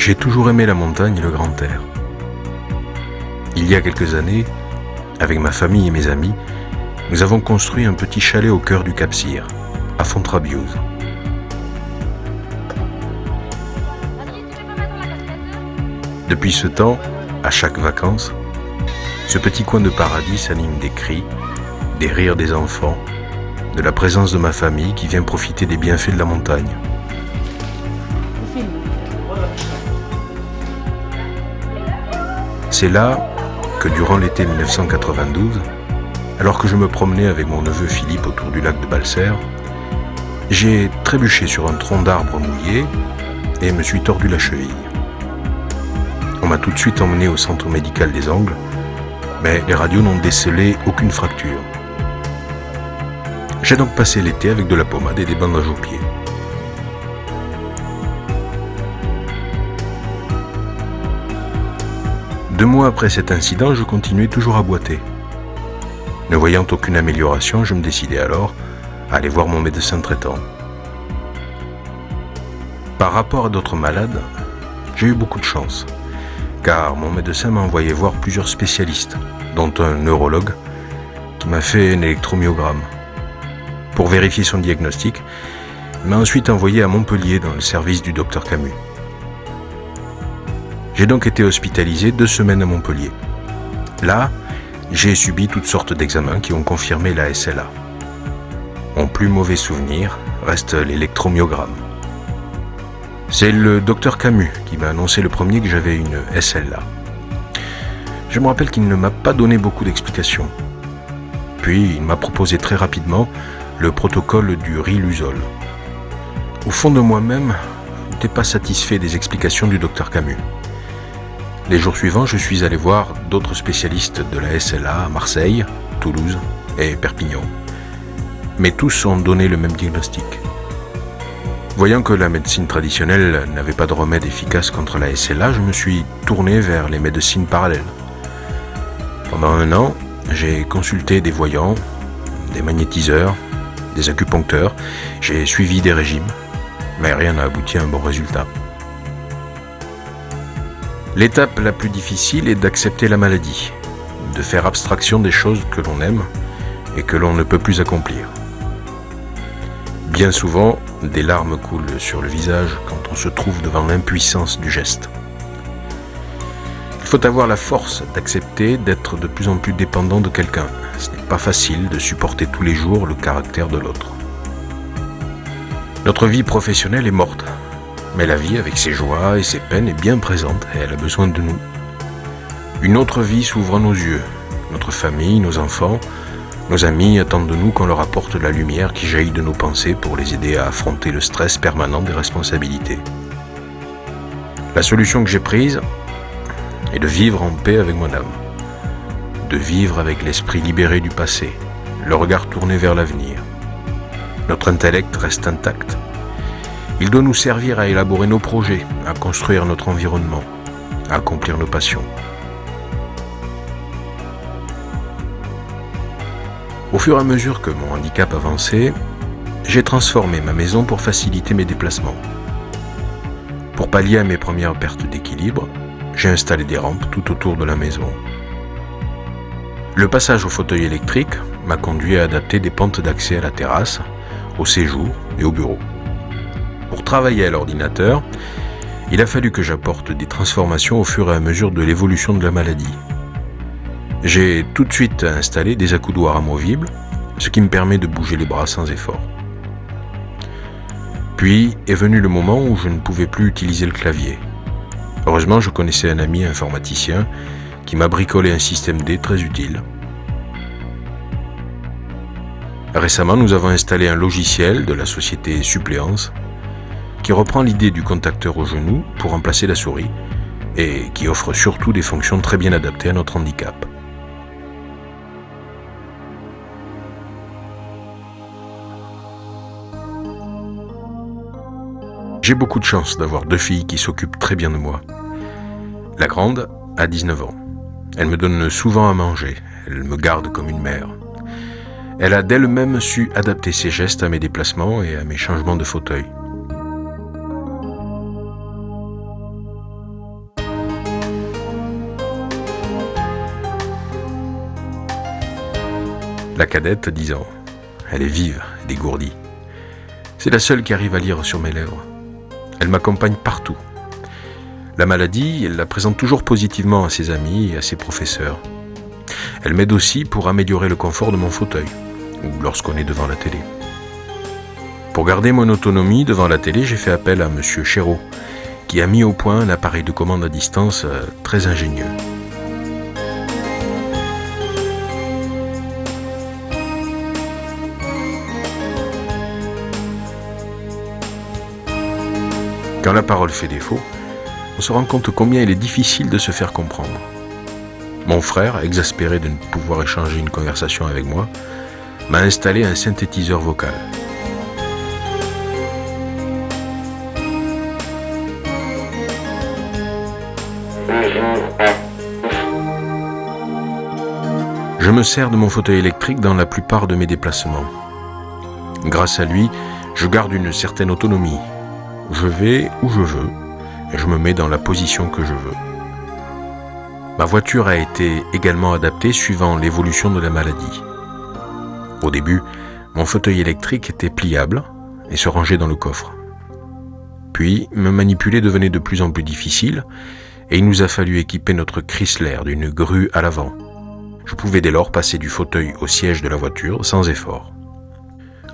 J'ai toujours aimé la montagne et le grand air. Il y a quelques années, avec ma famille et mes amis, nous avons construit un petit chalet au cœur du Cap-Cyr, à Fontrabiouse. Depuis ce temps, à chaque vacances, ce petit coin de paradis s'anime des cris, des rires des enfants, de la présence de ma famille qui vient profiter des bienfaits de la montagne. C'est là que durant l'été 1992, alors que je me promenais avec mon neveu Philippe autour du lac de Balser, j'ai trébuché sur un tronc d'arbre mouillé et me suis tordu la cheville. On m'a tout de suite emmené au centre médical des Angles, mais les radios n'ont décelé aucune fracture. J'ai donc passé l'été avec de la pommade et des bandages aux pieds. Deux mois après cet incident, je continuais toujours à boiter. Ne voyant aucune amélioration, je me décidai alors à aller voir mon médecin traitant. Par rapport à d'autres malades, j'ai eu beaucoup de chance, car mon médecin m'a envoyé voir plusieurs spécialistes, dont un neurologue qui m'a fait un électromyogramme. Pour vérifier son diagnostic, il m'a ensuite envoyé à Montpellier dans le service du docteur Camus. J'ai donc été hospitalisé 2 semaines à Montpellier. Là, j'ai subi toutes sortes d'examens qui ont confirmé la SLA. Mon plus mauvais souvenir reste l'électromyogramme. C'est le docteur Camus qui m'a annoncé le premier que j'avais une SLA. Je me rappelle qu'il ne m'a pas donné beaucoup d'explications. Puis il m'a proposé très rapidement le protocole du Riluzole. Au fond de moi-même, je n'étais pas satisfait des explications du docteur Camus. Les jours suivants, je suis allé voir d'autres spécialistes de la SLA à Marseille, Toulouse et Perpignan. Mais tous ont donné le même diagnostic. Voyant que la médecine traditionnelle n'avait pas de remède efficace contre la SLA, je me suis tourné vers les médecines parallèles. Pendant 1 an, j'ai consulté des voyants, des magnétiseurs, des acupuncteurs, j'ai suivi des régimes, mais rien n'a abouti à un bon résultat. L'étape la plus difficile est d'accepter la maladie, de faire abstraction des choses que l'on aime et que l'on ne peut plus accomplir. Bien souvent, des larmes coulent sur le visage quand on se trouve devant l'impuissance du geste. Il faut avoir la force d'accepter d'être de plus en plus dépendant de quelqu'un. Ce n'est pas facile de supporter tous les jours le caractère de l'autre. Notre vie professionnelle est morte. Mais la vie, avec ses joies et ses peines, est bien présente et elle a besoin de nous. Une autre vie s'ouvre à nos yeux. Notre famille, nos enfants, nos amis attendent de nous qu'on leur apporte la lumière qui jaillit de nos pensées pour les aider à affronter le stress permanent des responsabilités. La solution que j'ai prise est de vivre en paix avec mon âme. De vivre avec l'esprit libéré du passé, le regard tourné vers l'avenir. Notre intellect reste intact. Il doit nous servir à élaborer nos projets, à construire notre environnement, à accomplir nos passions. Au fur et à mesure que mon handicap avançait, j'ai transformé ma maison pour faciliter mes déplacements. Pour pallier à mes premières pertes d'équilibre, j'ai installé des rampes tout autour de la maison. Le passage au fauteuil électrique m'a conduit à adapter des pentes d'accès à la terrasse, au séjour et au bureau. Pour travailler à l'ordinateur, il a fallu que j'apporte des transformations au fur et à mesure de l'évolution de la maladie. J'ai tout de suite installé des accoudoirs amovibles, ce qui me permet de bouger les bras sans effort. Puis est venu le moment où je ne pouvais plus utiliser le clavier. Heureusement, je connaissais un ami informaticien qui m'a bricolé un système D très utile. Récemment, nous avons installé un logiciel de la société Suppléance qui reprend l'idée du contacteur au genou pour remplacer la souris et qui offre surtout des fonctions très bien adaptées à notre handicap. J'ai beaucoup de chance d'avoir 2 filles qui s'occupent très bien de moi. La grande a 19 ans. Elle me donne souvent à manger. Elle me garde comme une mère. Elle a d'elle-même su adapter ses gestes à mes déplacements et à mes changements de fauteuil. La cadette, 10 ans. Elle est vive et dégourdie. C'est la seule qui arrive à lire sur mes lèvres. Elle m'accompagne partout. La maladie, elle la présente toujours positivement à ses amis et à ses professeurs. Elle m'aide aussi pour améliorer le confort de mon fauteuil, ou lorsqu'on est devant la télé. Pour garder mon autonomie devant la télé, j'ai fait appel à Monsieur Chéreau, qui a mis au point un appareil de commande à distance très ingénieux. Quand la parole fait défaut, on se rend compte combien il est difficile de se faire comprendre. Mon frère, exaspéré de ne pouvoir échanger une conversation avec moi, m'a installé un synthétiseur vocal. Je me sers de mon fauteuil électrique dans la plupart de mes déplacements. Grâce à lui, je garde une certaine autonomie. Je vais où je veux et je me mets dans la position que je veux. Ma voiture a été également adaptée suivant l'évolution de la maladie. Au début, mon fauteuil électrique était pliable et se rangeait dans le coffre. Puis, me manipuler devenait de plus en plus difficile et il nous a fallu équiper notre Chrysler d'une grue à l'avant. Je pouvais dès lors passer du fauteuil au siège de la voiture sans effort.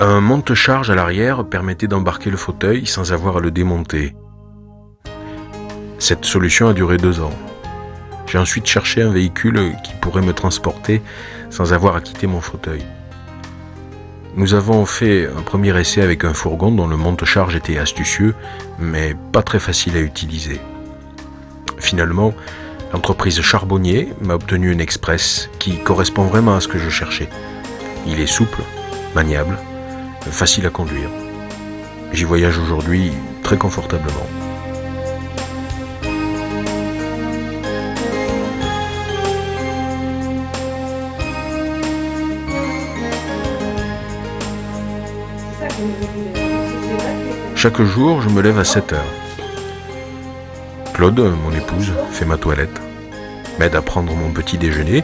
Un monte-charge à l'arrière permettait d'embarquer le fauteuil sans avoir à le démonter. Cette solution a duré 2 ans. J'ai ensuite cherché un véhicule qui pourrait me transporter sans avoir à quitter mon fauteuil. Nous avons fait un premier essai avec un fourgon dont le monte-charge était astucieux, mais pas très facile à utiliser. Finalement, l'entreprise Charbonnier m'a obtenu un Express qui correspond vraiment à ce que je cherchais. Il est souple, maniable, facile à conduire. J'y voyage aujourd'hui très confortablement. Chaque jour, je me lève à 7 heures. Claude, mon épouse, fait ma toilette, m'aide à prendre mon petit déjeuner,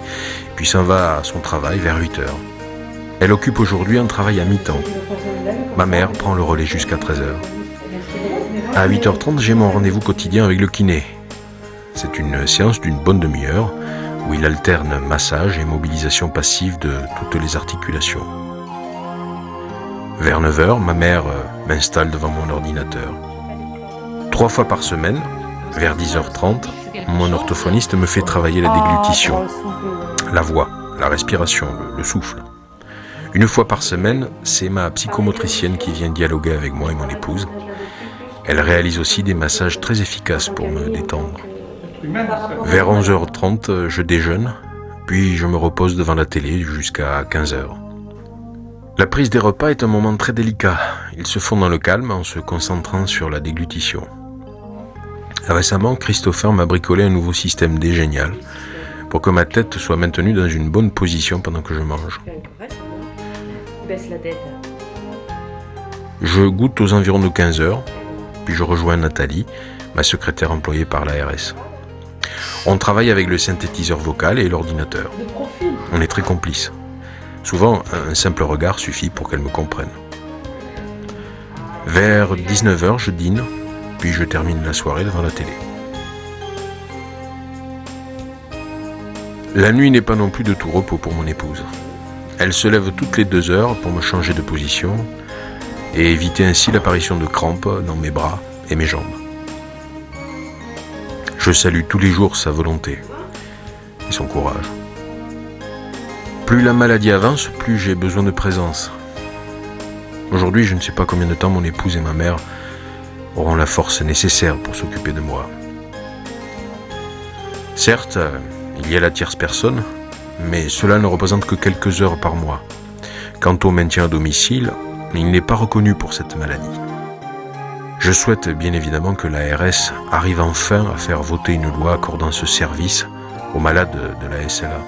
puis s'en va à son travail vers 8 heures. Elle occupe aujourd'hui un travail à mi-temps. Ma mère prend le relais jusqu'à 13 heures. À 8h30, j'ai mon rendez-vous quotidien avec le kiné. C'est une séance d'une bonne demi-heure où il alterne massage et mobilisation passive de toutes les articulations. Vers 9h, ma mère m'installe devant mon ordinateur. 3 fois par semaine, vers 10h30, mon orthophoniste me fait travailler la déglutition, la voix, la respiration, le souffle. 1 fois par semaine, c'est ma psychomotricienne qui vient dialoguer avec moi et mon épouse. Elle réalise aussi des massages très efficaces pour me détendre. Vers 11h30, je déjeune, puis je me repose devant la télé jusqu'à 15h. La prise des repas est un moment très délicat. Ils se font dans le calme en se concentrant sur la déglutition. Récemment, Christopher m'a bricolé un nouveau système D génial pour que ma tête soit maintenue dans une bonne position pendant que je mange. Je goûte aux environs de 15h, puis je rejoins Nathalie, ma secrétaire employée par l'ARS. On travaille avec le synthétiseur vocal et l'ordinateur. On est très complices. Souvent, un simple regard suffit pour qu'elle me comprenne. Vers 19h, je dîne, puis je termine la soirée devant la télé. La nuit n'est pas non plus de tout repos pour mon épouse. Elle se lève toutes les 2 heures pour me changer de position et éviter ainsi l'apparition de crampes dans mes bras et mes jambes. Je salue tous les jours sa volonté et son courage. Plus la maladie avance, plus j'ai besoin de présence. Aujourd'hui, je ne sais pas combien de temps mon épouse et ma mère auront la force nécessaire pour s'occuper de moi. Certes, il y a la tierce personne, mais cela ne représente que quelques heures par mois. Quant au maintien à domicile, il n'est pas reconnu pour cette maladie. Je souhaite bien évidemment que l'ARS arrive enfin à faire voter une loi accordant ce service aux malades de la SLA.